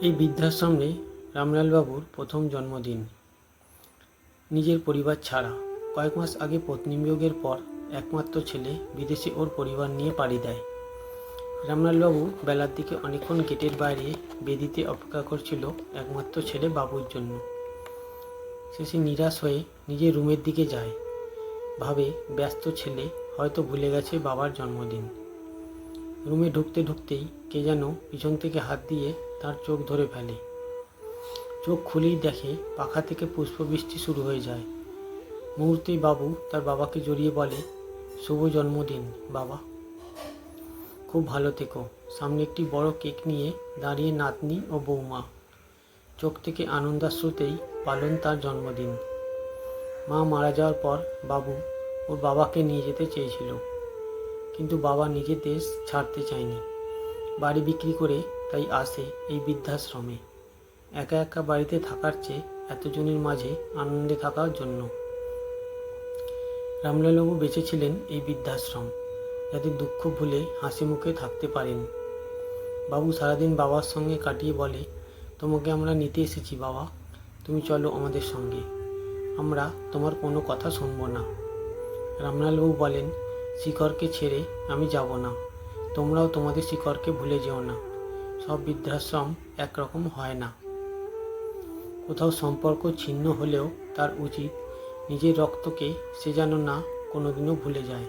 এই বৃদ্ধাশ্রমে রামলালবাবুর প্রথম জন্মদিন। নিজের পরিবার ছাড়া কয়েক মাস আগে পত্নী বিয়োগের পর একমাত্র ছেলে বিদেশে ওর পরিবার নিয়ে পাড়ি দেয়। রামলালবাবু বেলার দিকে অনেকক্ষণ গেটের বাইরে বেদিতে অপেক্ষা করছিল একমাত্র ছেলে বাবুর জন্য। শেষে নিরাশ হয়ে নিজের রুমের দিকে যায়। ভাবে ব্যস্ত ছেলে হয়তো ভুলে গেছে বাবার জন্মদিন। রুমে ঢুকতে ঢুকতেই কে যেন পিছন থেকে হাত দিয়ে তার চোখ ধরে ফেলে। চোখ খুলেই দেখে পাখা থেকে পুষ্পবৃষ্টি শুরু হয়ে যায়। মুহূর্তেই বাবু তার বাবাকে জড়িয়ে বলে, শুভ জন্মদিন বাবা, খুব ভালো থেকো। সামনে একটি বড় কেক নিয়ে দাঁড়িয়ে নাতনি ও বৌমা। চোখ থেকে আনন্দাশ্রুতেই পালন তার জন্মদিন। মা মারা যাওয়ার পর বাবু ওর বাবাকে নিয়ে যেতে চেয়েছিল, কিন্তু বাবা নিজের দেশ ছাড়তে চায়নি। বাড়ি বিক্রি করে তাই আসে এই বৃদ্ধাশ্রমে, একা একা বাড়িতে থাকার চেয়ে এতজনের মাঝে আনন্দে থাকার জন্য। রামলালবাবু বেঁচেছিলেন এই বৃদ্ধাশ্রম, যাতে দুঃখ ভুলে হাসি মুখে থাকতে পারেন। বাবু সারাদিন বাবার সঙ্গে কাটিয়ে বলে, তোমাকে আমরা নিতে এসেছি বাবা, তুমি চলো আমাদের সঙ্গে, আমরা তোমার কোনো কথা শুনবো না। রামলালবাবু বলেন, শিকড়কে ছেড়ে আমি যাব না, তোমরাও তোমাদের শিকড়কে ভুলে যেও না। সব বৃদ্ধাশ্রম একরকম হয় না। কোথাও সম্পর্ক ছিন্ন হলেও তার উচিত নিজের রক্তকে সে যেন না কোনোদিনও ভুলে যায়।